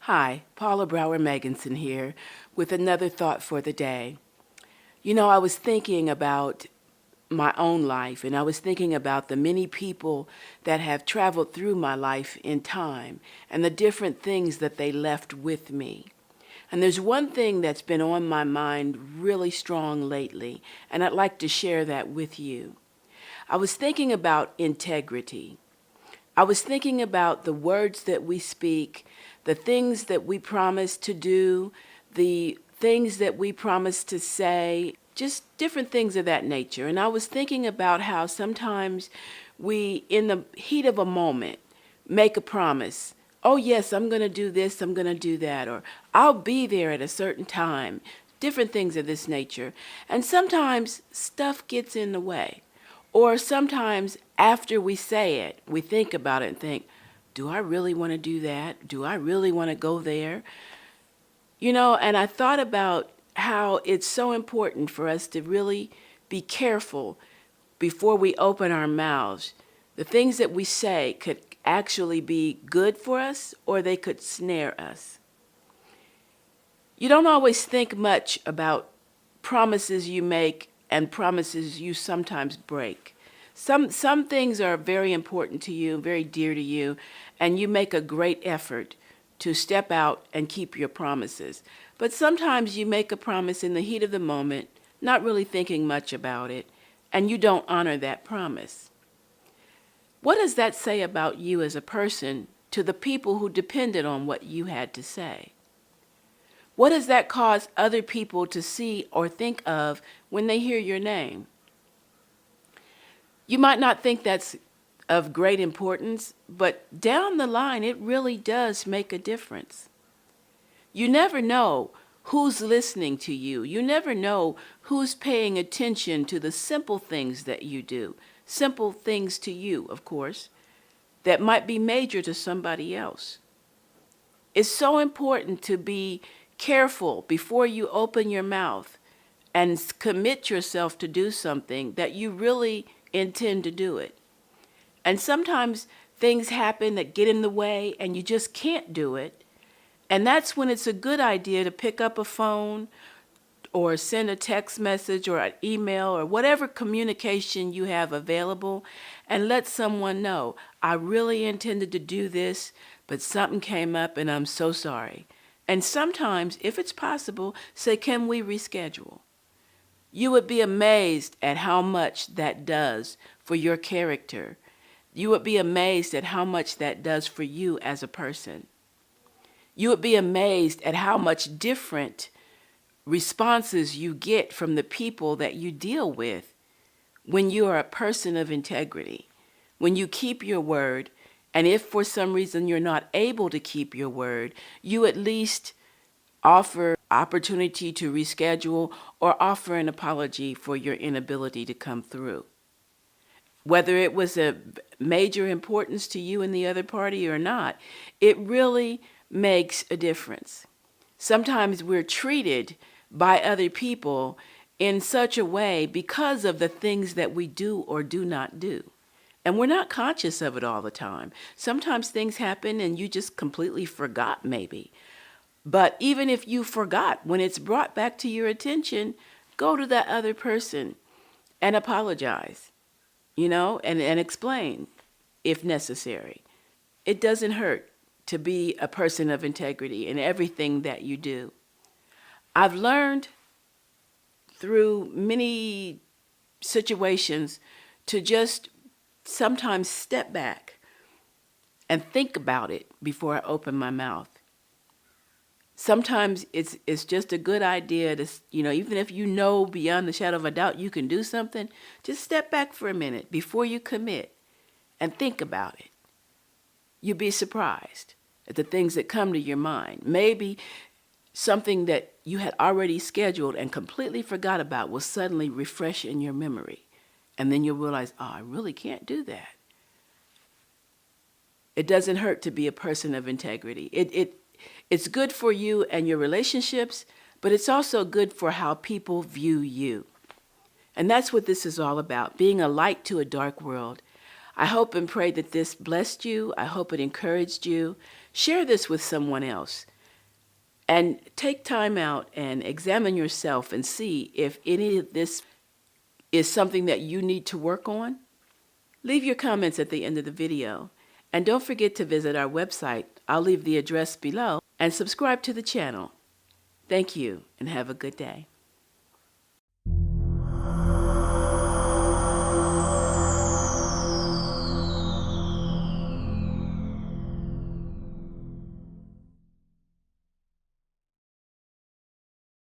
Hi, Paula Brower Meganson here with another thought for the day. I was thinking about my own life, and I was thinking about the many people that have traveled through my life in time and the different things that they left with me. And there's one thing that's been on my mind really strong lately, and I'd like to share that with you. I was thinking about integrity. I was thinking about the words that we speak, the things that we promise to do, the things that we promise to say, just different things of that nature. And I was thinking about how sometimes we, in the heat of a moment, make a promise. Oh, yes, I'm going to do this, I'm going to do that, or I'll be there at a certain time, different things of this nature. And sometimes stuff gets in the way. Or sometimes after we say it, we think about it and think, do I really want to do that? Do I really want to go there? And I thought about how it's so important for us to really be careful before we open our mouths. The things that we say could actually be good for us or they could snare us. You don't always think much about promises you make and promises you sometimes break. Some things are very important to you, very dear to you, and you make a great effort to step out and keep your promises. But sometimes you make a promise in the heat of the moment, not really thinking much about it, and you don't honor that promise. What does that say about you as a person to the people who depended on what you had to say? What does that cause other people to see or think of when they hear your name? You might not think that's of great importance, but down the line, it really does make a difference. You never know who's listening to you. You never know who's paying attention to the simple things that you do. Simple things to you, of course, that might be major to somebody else. It's so important to be careful before you open your mouth and commit yourself to do something that you really intend to do it. And sometimes things happen that get in the way and you just can't do it. And that's when it's a good idea to pick up a phone or send a text message or an email or whatever communication you have available and let someone know, I really intended to do this, but something came up and I'm so sorry. And sometimes, if it's possible, say, can we reschedule? You would be amazed at how much that does for your character. You would be amazed at how much that does for you as a person. You would be amazed at how much different responses you get from the people that you deal with when you are a person of integrity, when you keep your word, and if for some reason you're not able to keep your word, you at least offer opportunity to reschedule or offer an apology for your inability to come through. Whether it was a major importance to you and the other party or not, it really makes a difference. Sometimes we're treated by other people in such a way because of the things that we do or do not do. And we're not conscious of it all the time. Sometimes things happen and you just completely forgot maybe. But even if you forgot, when it's brought back to your attention, go to that other person and apologize, and explain if necessary. It doesn't hurt to be a person of integrity in everything that you do. I've learned through many situations to just sometimes step back and think about it before I open my mouth. Sometimes it's just a good idea to, even if you know beyond the shadow of a doubt you can do something, just step back for a minute before you commit and think about it. You'd be surprised at the things that come to your mind. Maybe something that you had already scheduled and completely forgot about will suddenly refresh in your memory. And then you'll realize, I really can't do that. It doesn't hurt to be a person of integrity. It's good for you and your relationships, but it's also good for how people view you. And that's what this is all about, being a light to a dark world. I hope and pray that this blessed you. I hope it encouraged you. Share this with someone else. And take time out and examine yourself and see if any of this is something that you need to work on. Leave your comments at the end of the video. And don't forget to visit our website. I'll leave the address below, and subscribe to the channel. Thank you and have a good day.